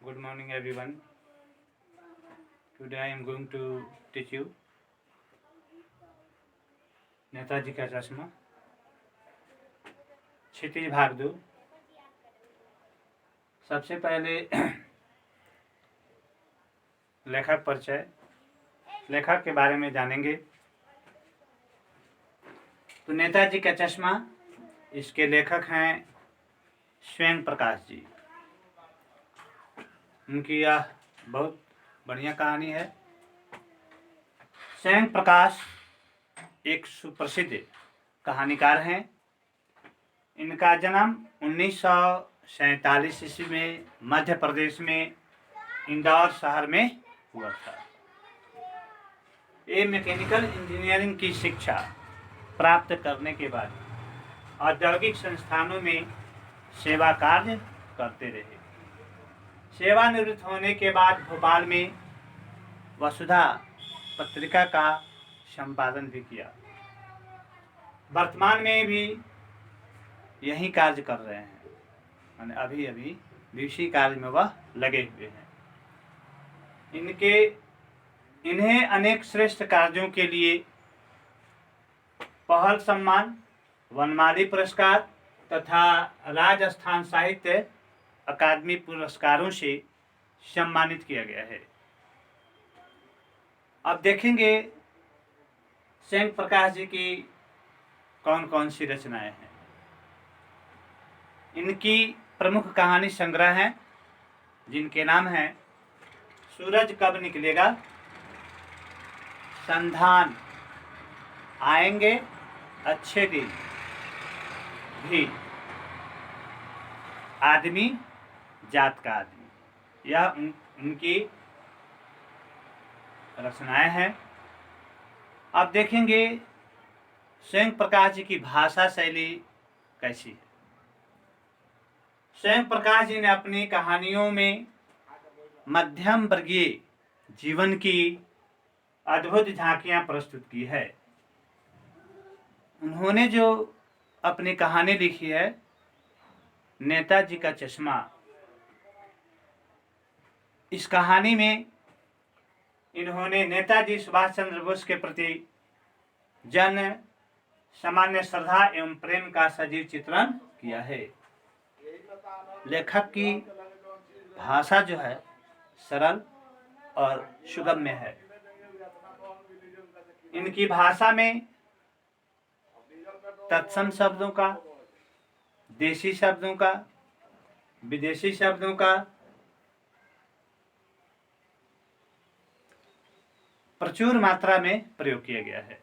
Good morning, everyone. Today I am going to teach you Netaji का चश्मा, क्षितिज भाग 2। सबसे पहले लेखक परिचय, लेखक के बारे में जानेंगे। तो नेताजी का चश्मा, इसके लेखक हैं स्वयं प्रकाश जी। उनकी यह बहुत बढ़िया कहानी है। स्वयं प्रकाश एक सुप्रसिद्ध कहानीकार हैं। इनका जन्म 1947 ईस्वी में मध्य प्रदेश में इंदौर शहर में हुआ था। ये मैकेनिकल इंजीनियरिंग की शिक्षा प्राप्त करने के बाद औद्योगिक संस्थानों में सेवा कार्य करते रहे। सेवानिवृत्त होने के बाद भोपाल में वसुधा पत्रिका का संपादन भी किया। वर्तमान में भी यही कार्य कर रहे हैं, यानी अभी भी इसी कार्य में वह लगे हुए हैं। इन्हें अनेक श्रेष्ठ कार्यों के लिए पहल सम्मान, वनमाली पुरस्कार तथा राजस्थान साहित्य अकादमी पुरस्कारों से सम्मानित किया गया है। अब देखेंगे स्वयं प्रकाश जी की कौन कौन सी रचनाएं हैं। इनकी प्रमुख कहानी संग्रह हैं, जिनके नाम हैं सूरज कब निकलेगा, संधान, आएंगे अच्छे दिन, भी, आदमी जात का आदमी। यह उनकी रचनाएं हैं। अब देखेंगे स्वयं प्रकाश जी की भाषा शैली कैसी है। स्वयं प्रकाश जी ने अपनी कहानियों में मध्यम वर्गीय जीवन की अद्भुत झांकियां प्रस्तुत की है। उन्होंने जो अपनी कहानी लिखी है नेताजी का चश्मा, इस कहानी में इन्होंने नेताजी सुभाष चंद्र बोस के प्रति जन सामान्य श्रद्धा एवं प्रेम का सजीव चित्रण किया है। लेखक की भाषा जो है सरल और सुगम्य है। इनकी भाषा में तत्सम शब्दों का, देशी शब्दों का, विदेशी शब्दों का प्रचुर मात्रा में प्रयोग किया गया है।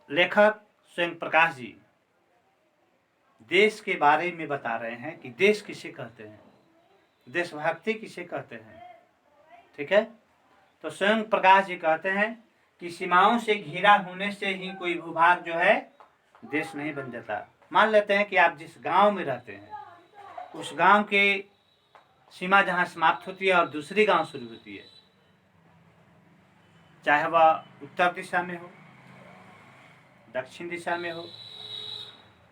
लेखक स्वयं प्रकाश जी देश के बारे में बता रहे हैं कि देश किसे कहते हैं, देशभक्ति किसे कहते हैं। ठीक है, तो स्वयं प्रकाश जी कहते हैं कि सीमाओं से घिरा होने से ही कोई भूभाग जो है देश नहीं बन जाता। मान लेते हैं कि आप जिस गांव में रहते हैं उस गांव के सीमा जहां समाप्त होती है और दूसरी गांव शुरू होती है, चाहे वह उत्तर दिशा में हो, दक्षिण दिशा में हो,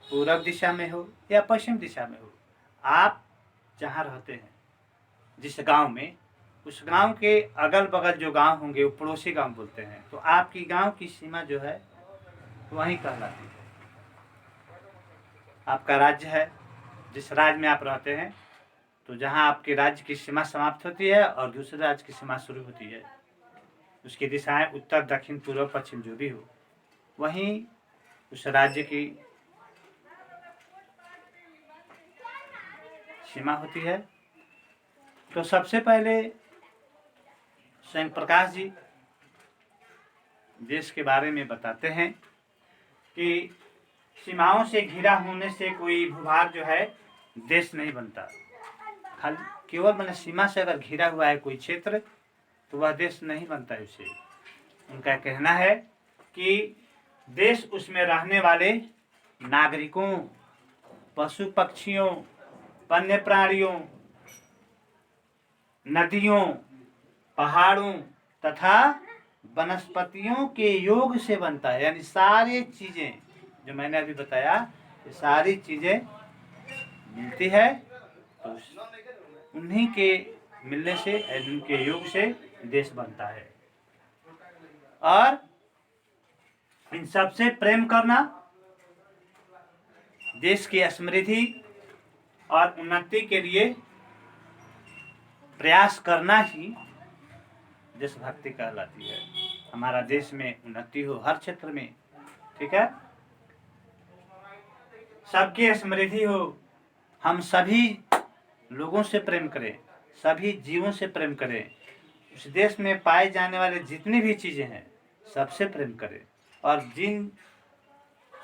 पूर्व दिशा में हो या पश्चिम दिशा में हो, आप जहां रहते हैं जिस गांव में, उस गांव के अगल बगल जो गांव होंगे वो पड़ोसी गांव बोलते हैं। तो आपकी गांव की सीमा जो है वहीं कहलाती है। आपका राज्य है, जिस राज्य में आप रहते हैं, तो जहां आपके राज्य की सीमा समाप्त होती है और दूसरे राज्य की सीमा शुरू होती है, उसकी दिशाएं उत्तर, दक्षिण, पूर्व, पश्चिम जो भी हो, वहीं उस राज्य की सीमा होती है। तो सबसे पहले स्वयं प्रकाश जी देश के बारे में बताते हैं कि सीमाओं से घिरा होने से कोई भूभाग जो है देश नहीं बनता। खाली केवल मैंने सीमा से अगर घिरा हुआ है कोई क्षेत्र तो वह देश नहीं बनता। उसे उनका कहना है कि देश उसमें रहने वाले नागरिकों, पशु पक्षियों, वन्य प्राणियों, नदियों, पहाड़ों तथा वनस्पतियों के योग से बनता है। यानी सारी चीजें जो मैंने अभी बताया, ये सारी चीजें मिलती है तो उन्हीं के मिलने से, उनके योग से देश बनता है। और इन सबसे प्रेम करना, देश की समृद्धि और उन्नति के लिए प्रयास करना ही देशभक्ति कहलाती है। हमारा देश में उन्नति हो हर क्षेत्र में, ठीक है, सबकी समृद्धि हो, हम सभी लोगों से प्रेम करें, सभी जीवों से प्रेम करें, उस देश में पाए जाने वाले जितनी भी चीजें हैं सबसे प्रेम करें। और जिन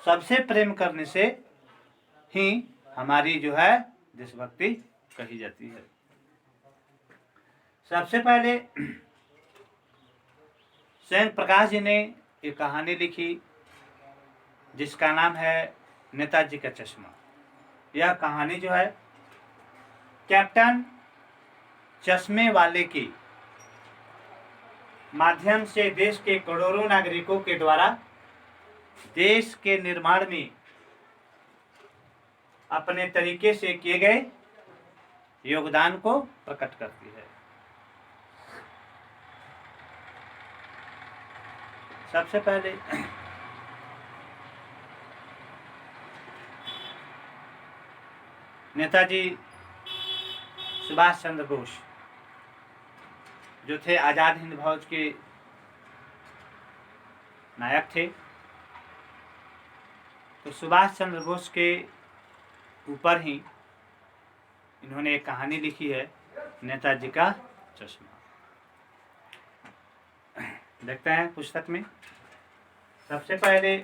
सबसे प्रेम करने से ही हमारी जो है देशभक्ति कही जाती है। सबसे पहले स्वयं प्रकाश जी ने एक कहानी लिखी जिसका नाम है नेताजी का चश्मा। यह कहानी जो है कैप्टन चश्मे वाले की माध्यम से देश के करोड़ों नागरिकों के द्वारा देश के निर्माण में अपने तरीके से किए गए योगदान को प्रकट करती है। सबसे पहले नेताजी सुभाष चंद्र बोस जो थे आजाद हिंद फौज के नायक थे, तो सुभाष चंद्र बोस के ऊपर ही इन्होंने एक कहानी लिखी है नेताजी का चश्मा। देखते हैं पुस्तक में। सबसे पहले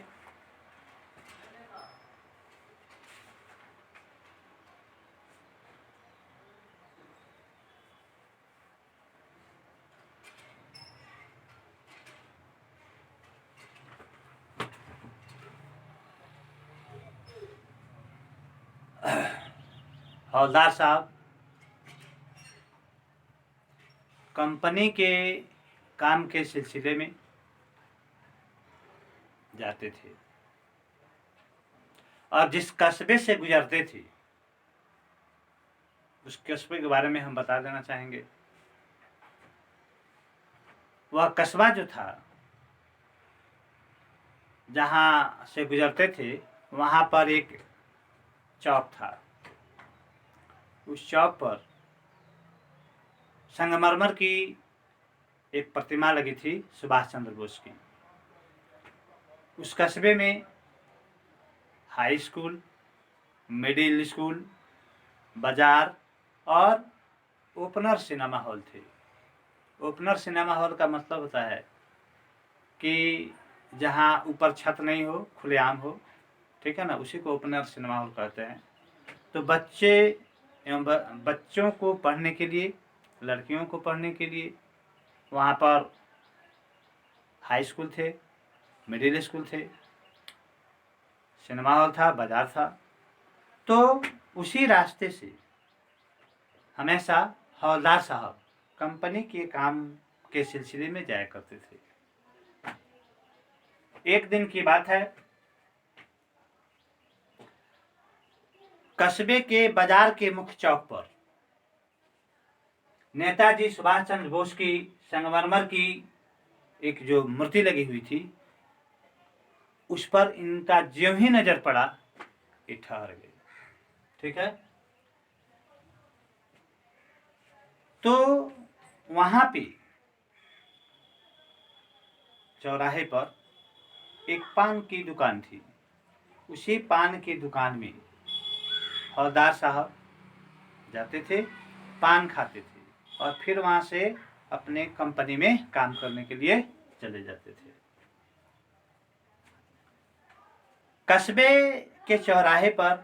हवलदार साहब कंपनी के काम के सिलसिले में जाते थे और जिस कस्बे से गुजरते थे उस कस्बे के बारे में हम बता देना चाहेंगे। वह कस्बा जो था जहाँ से गुजरते थे वहाँ पर एक चौक था। उस चौक पर संगमरमर की एक प्रतिमा लगी थी सुभाष चंद्र बोस की। उस कस्बे में हाई स्कूल, मिडिल स्कूल, बाजार और ओपनर सिनेमा हॉल थे। ओपनर सिनेमा हॉल का मतलब होता है कि जहाँ ऊपर छत नहीं हो, खुलेआम हो, ठीक है ना, उसी को ओपनर सिनेमा हॉल कहते हैं। तो बच्चे एवं बच्चों को पढ़ने के लिए, लड़कियों को पढ़ने के लिए वहाँ पर हाई स्कूल थे, मिडिल स्कूल थे, सिनेमा हॉल था, बाजार था। तो उसी रास्ते से हमेशा हवलदार साहब कंपनी के काम के सिलसिले में जाया करते थे। एक दिन की बात है, कस्बे के बाजार के मुख्य चौक पर नेताजी सुभाष चंद्र बोस की संगमरमर की एक जो मूर्ति लगी हुई थी उस पर इनका ज्यों ही नजर पड़ा ये ठहर गए, ठीक है। तो वहां पे चौराहे पर एक पान की दुकान थी। उसी पान की दुकान में हवलदार साहब जाते थे, पान खाते थे और फिर वहां से अपने कंपनी में काम करने के लिए चले जाते थे। कस्बे के चौराहे पर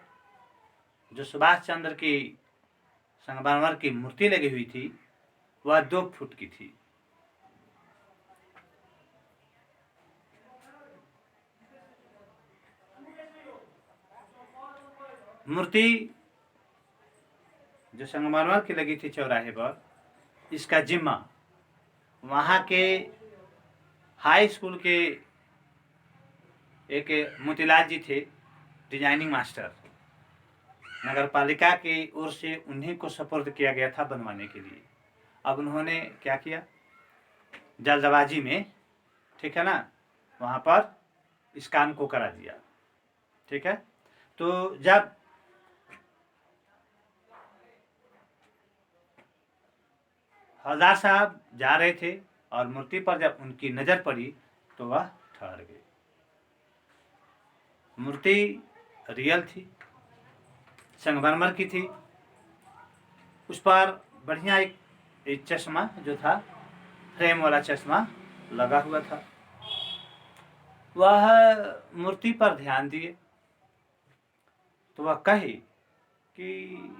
जो सुभाष चंद्र की संगमरमर की मूर्ति लगी हुई थी वह 2 फुट की थी। मूर्ति जो संगमरमर की लगी थी चौराहे पर, इसका जिम्मा वहाँ के हाई स्कूल के एक मोतीलाल जी थे, डिजाइनिंग मास्टर, नगर पालिका की ओर से उन्हीं को सपुर्द किया गया था बनवाने के लिए। अब उन्होंने क्या किया, जल्दबाजी में, ठीक है ना, वहाँ पर इस काम को करा दिया। ठीक है, तो जब हवलदार साहब जा रहे थे और मूर्ति पर जब उनकी नजर पड़ी तो वह ठहर गए। मूर्ति रियल थी, संगमरमर की थी। उस पर बढ़िया एक चश्मा जो था, फ्रेम वाला चश्मा लगा हुआ था। वह मूर्ति पर ध्यान दिए तो वह कहे कि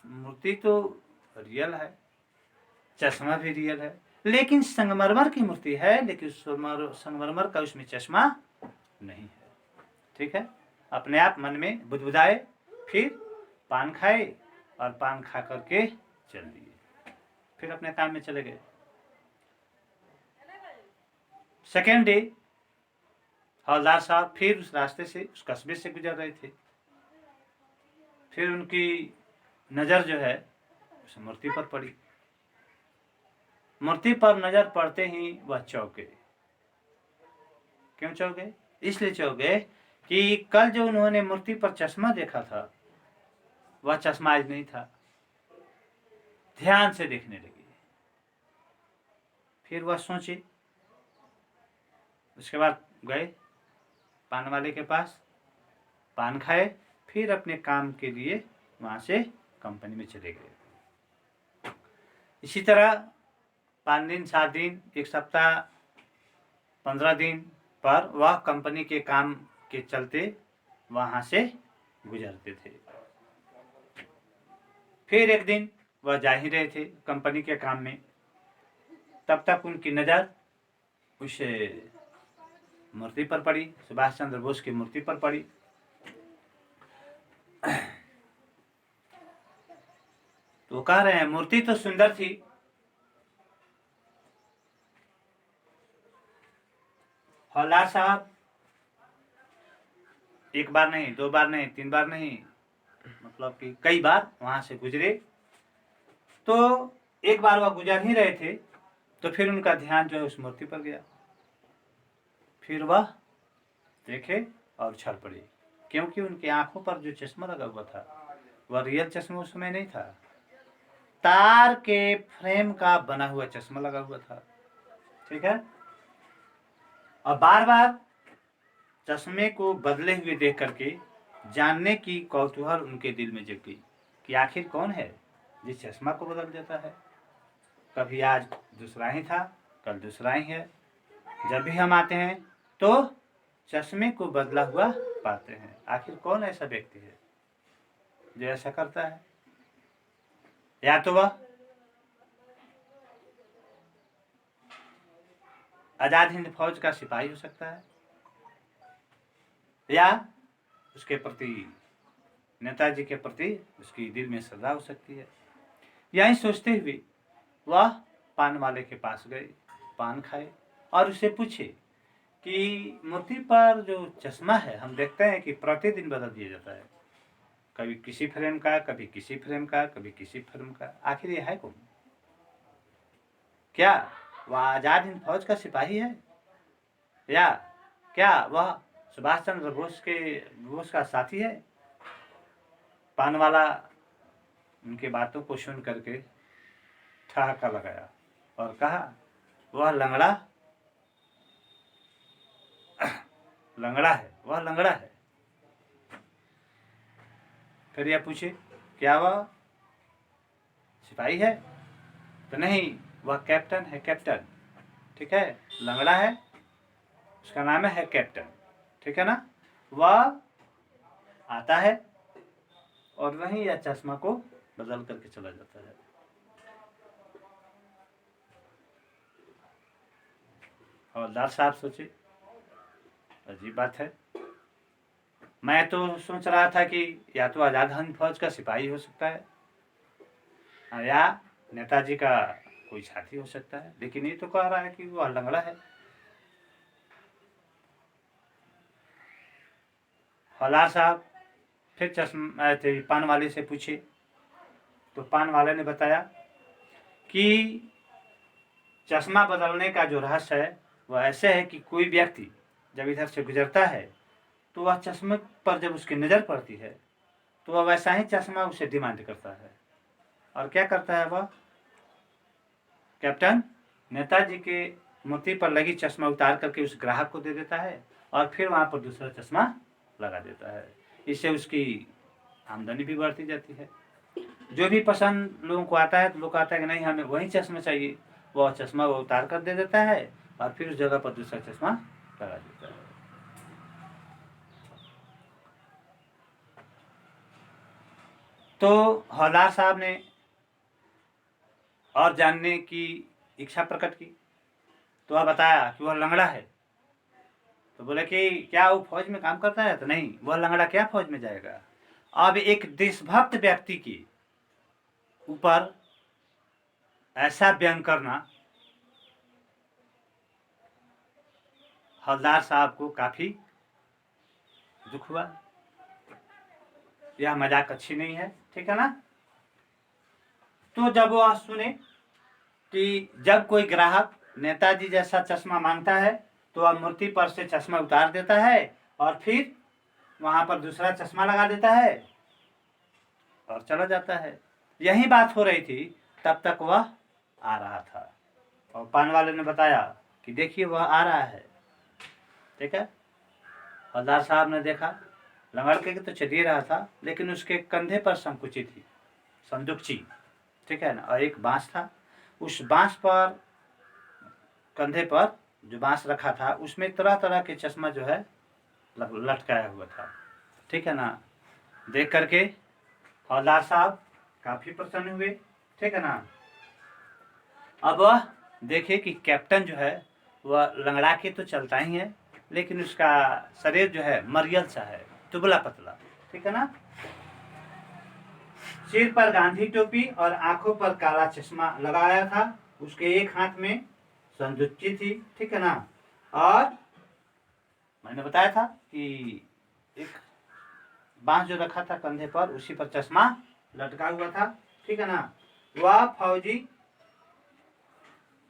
मूर्ति तो रियल है, चश्मा भी रियल है, लेकिन संगमरमर की मूर्ति है, लेकिन संगमरमर का उसमें चश्मा नहीं है। ठीक है, अपने आप मन में बुदबुदाए, फिर पान खाए और पान खा करके चल दिए, फिर अपने काम में चले गए। सेकेंड डे हवलदार साहब फिर उस रास्ते से, उस कस्बे से गुजर रहे थे। फिर उनकी नज़र जो है उस मूर्ति पर पड़ी। मूर्ति पर नज़र पड़ते ही वह चौंक गए। क्यों चौंक गए? इसलिए चौंक गए कि कल जो उन्होंने मूर्ति पर चश्मा देखा था वह चश्मा आज नहीं था। ध्यान से देखने लगे। फिर वह सोचे, उसके बाद गए पान वाले के पास, पान खाए, फिर अपने काम के लिए वहाँ से कंपनी में चले गए। इसी तरह 5 दिन, 7 दिन, 1 सप्ताह, 15 दिन पर वह कंपनी के काम के चलते वहाँ से गुजरते थे। फिर एक दिन वह जा ही रहे थे कंपनी के काम में, तब तक उनकी नज़र उस मूर्ति पर पड़ी, सुभाष चंद्र बोस की मूर्ति पर पड़ी। तो कह रहे हैं मूर्ति तो सुंदर थी, हवलदार साहब एक बार नहीं, 2 बार नहीं, 3 बार नहीं, मतलब कि कई बार वहां से गुजरे। तो एक बार वह गुजर ही रहे थे तो फिर उनका ध्यान जो है उस मूर्ति पर गया। फिर वह देखे और छल पड़े, क्योंकि उनकी आंखों पर जो चश्मा लगा हुआ था वह रियल चश्मा उस समय नहीं था, तार के फ्रेम का बना हुआ चश्मा लगा हुआ था। ठीक है, और बार बार चश्मे को बदले हुए देख करके जानने की कौतूहल उनके दिल में जग गई कि आखिर कौन है जिस चश्मा को बदल देता है। कभी आज दूसरा ही था, कल दूसरा ही है। जब भी हम आते हैं तो चश्मे को बदला हुआ पाते हैं। आखिर कौन ऐसा व्यक्ति है जो ऐसा करता है? या तो वह आजाद हिंद फौज का सिपाही हो सकता है, या उसके प्रति, नेताजी के प्रति उसकी दिल में श्रद्धा हो सकती है। यही सोचते हुए वह पान वाले के पास गए, पान खाए और उसे पूछे कि मूर्ति पर जो चश्मा है हम देखते हैं कि प्रतिदिन बदल दिया जाता है, कभी किसी फ्रेम का, कभी किसी फ्रेम का, कभी किसी फ्रेम का, आखिर ये है कौन? क्या वह आजाद हिंद फौज का सिपाही है, या क्या वह सुभाष चंद्र बोस का साथी है? पान वाला उनके बातों को सुन करके ठहाका लगाया और कहा, वह लंगड़ा है, वह लंगड़ा है। फिर यह पूछे, क्या वह सिपाही है? तो नहीं, वह कैप्टन है, कैप्टन। ठीक है, लंगड़ा है, उसका नाम है कैप्टन। ठीक है ना, वह आता है और वहीं यह चश्मा को बदल करके चला जाता है। हवलदार साहब सोचे, अजीब बात है, मैं तो सोच रहा था कि या तो आजाद हिंद फौज का सिपाही हो सकता है या नेताजी का कोई साथी हो सकता है, लेकिन ये तो कह रहा है कि वह लंगड़ा है। हवलदार साहब फिर पान वाले से पूछे, तो पान वाले ने बताया कि चश्मा बदलने का जो रहस्य है वह ऐसे है कि कोई व्यक्ति जब इधर से गुजरता है तो वह चश्मे पर जब उसकी नज़र पड़ती है तो वह वैसा ही चश्मा उसे डिमांड करता है। और क्या करता है वह? कैप्टन नेताजी के मूर्ति पर लगी चश्मा उतार करके उस ग्राहक को दे देता है और फिर वहाँ पर दूसरा चश्मा लगा देता है। इससे उसकी आमदनी भी बढ़ती जाती है। जो भी पसंद लोगों को आता है तो लोग कहता है कि नहीं हमें वही चश्मा चाहिए, वह चश्मा वो उतार कर दे देता है और फिर उस जगह पर दूसरा चश्मा लगा देता है। तो हवलदार साहब ने और जानने की इच्छा प्रकट की, तो वह बताया कि वह लंगड़ा है। तो बोले कि क्या वो फौज में काम करता है? तो नहीं, वह लंगड़ा क्या फौज में जाएगा। अब एक देशभक्त व्यक्ति के ऊपर ऐसा व्यंग करना हवलदार साहब को काफी दुख हुआ। यह मजाक अच्छी नहीं है, ठीक है ना। तो जब वह सुने कि जब कोई ग्राहक नेताजी जैसा चश्मा मांगता है तो वह मूर्ति पर से चश्मा उतार देता है और फिर वहां पर दूसरा चश्मा लगा देता है और चला जाता है। यही बात हो रही थी, तब तक वह आ रहा था और पान वाले ने बताया कि देखिए वह आ रहा है, ठीक है। हवलदार साहब ने देखा, लंगड़ के तो चल ही रहा था लेकिन उसके कंधे पर संकुचित थी संदूकची, ठीक है ना, और एक बांस था। उस बांस पर कंधे पर जो बांस रखा था उसमें तरह तरह के चश्मा जो है लटकाया हुआ था, ठीक है ना। देख करके हवलदार साहब काफी प्रसन्न हुए, ठीक है ना। अब वह देखे कि कैप्टन जो है वह लंगड़ा के तो चलता ही है लेकिन उसका शरीर जो है मरियल सा है, दुबला पतला, ठीक है ना। सिर पर गांधी टोपी और आंखों पर काला चश्मा लगाया था। उसके एक हाथ में संदूकची थी, ठीक है ना। और मैंने बताया था कि एक बांस जो रखा था कंधे पर उसी पर चश्मा लटका हुआ था, ठीक है ना। वह फौजी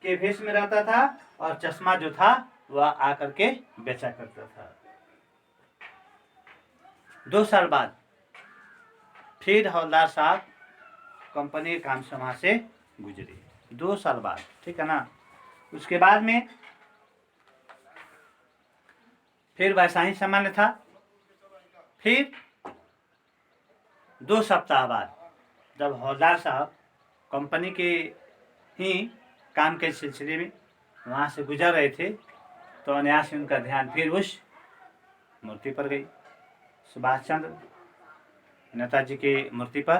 के भेष में रहता था और चश्मा जो था वह आकर के बेचा करता था। 2 साल बाद फिर हवलदार साहब कंपनी काम समाज से गुजरे, 2 साल बाद, ठीक है ना। उसके बाद में फिर वैसा ही सामान्य था। फिर 2 सप्ताह बाद जब हवलदार साहब कंपनी के ही काम के सिलसिले में वहाँ से गुजर रहे थे तो अनायास ही उनका ध्यान फिर उस मूर्ति पर गई, सुभाष चंद्र नेताजी के मूर्ति पर।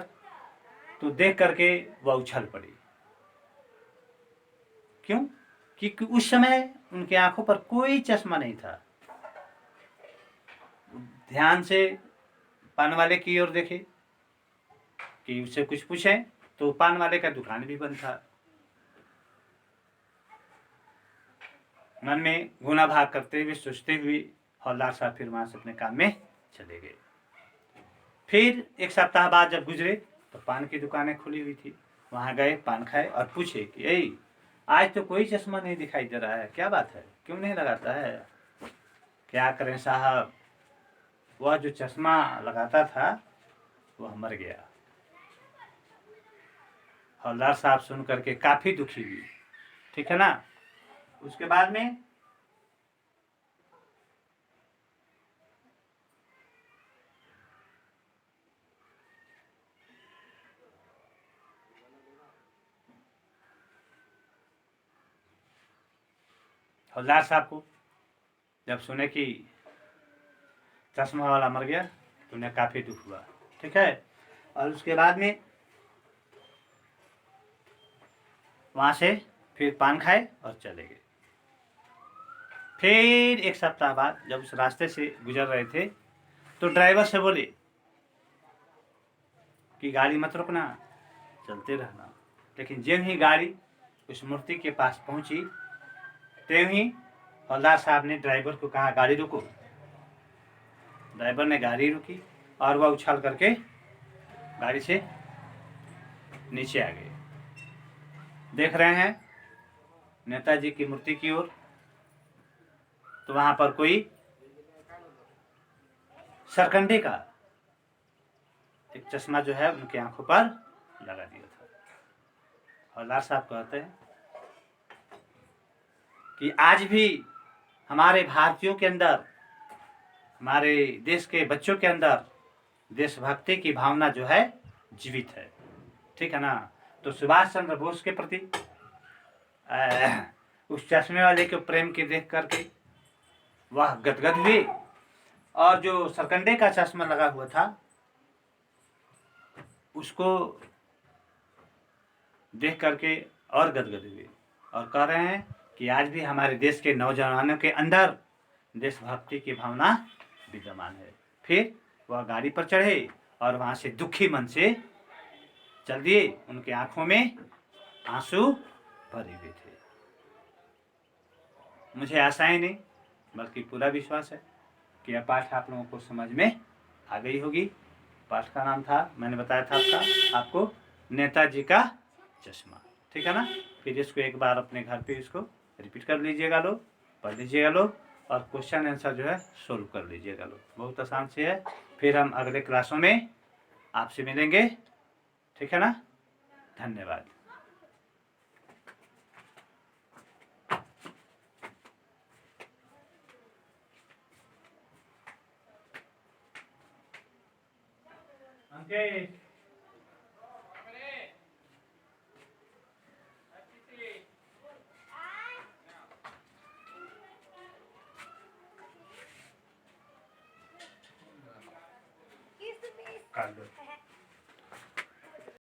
तो देख करके वह उछल पड़ी। क्यों? क्योंकि उस समय उनके आंखों पर कोई चश्मा नहीं था। ध्यान से पान वाले की ओर देखे कि उससे कुछ पूछे तो पान वाले का दुकान भी बंद था। मन में गुना भाग करते हुए सोचते हुए हवलदार साहब फिर वहां से अपने काम में चले गए। फिर 1 सप्ताह बाद जब गुजरे तो पान की दुकानें खुली हुई थी। वहां गए, पान खाए और पूछे कि ए आज तो कोई चश्मा नहीं दिखाई दे रहा है, क्या बात है, क्यों नहीं लगाता है? क्या करें साहब, वह जो चश्मा लगाता था वह मर गया। हवलदार साहब सुन करके काफी दुखी हुई, ठीक है ना। उसके बाद में हवलदार साहब को जब सुने कि चश्मा वाला मर गया तो उन्हें काफी दुख हुआ, ठीक है। और उसके बाद में वहां से फिर पान खाए और चले गए। फिर 1 सप्ताह बाद जब उस रास्ते से गुजर रहे थे तो ड्राइवर से बोले कि गाड़ी मत रोकना, चलते रहना। लेकिन जब ही गाड़ी उस मूर्ति के पास पहुंची तब ही हवलदार साहब ने ड्राइवर को कहा गाड़ी रोको। ड्राइवर ने गाड़ी रुकी और वह उछाल करके गाड़ी से नीचे आ गए। देख रहे हैं नेताजी की मूर्ति की ओर, तो वहां पर कोई सरकंडे का एक चश्मा जो है उनकी आंखों पर लगा दिया था। हवलदार साहब कहते हैं कि आज भी हमारे भारतीयों के अंदर, हमारे देश के बच्चों के अंदर देशभक्ति की भावना जो है जीवित है, ठीक है ना। तो सुभाष चंद्र बोस के प्रति उस चश्मे वाले के प्रेम के देख करके वह गदगद हुए, और जो सरकंडे का चश्मा लगा हुआ था उसको देख करके और गदगद हुए, और कह रहे हैं कि आज भी हमारे देश के नौजवानों के अंदर देशभक्ति की भावना विद्यमान है। फिर वह गाड़ी पर चढ़े और वहां से दुखी मन से चल दिए। उनके आंखों में आंसू भरे हुए थे। मुझे आशा ही नहीं बल्कि पूरा विश्वास है कि यह पाठ आप लोगों को समझ में आ गई होगी। पाठ का नाम था, मैंने बताया था आपको नेताजी का चश्मा, ठीक है ना। फिर इसको एक बार अपने घर पे इसको रिपीट कर लीजिएगा लोग, पढ़ लीजिएगा लोग, और क्वेश्चन आंसर जो है सोल्व कर लीजिएगा लोग। बहुत आसान से है। फिर हम अगले क्लासों में आपसे मिलेंगे, ठीक है ना। धन्यवाद। अंकित कर दो।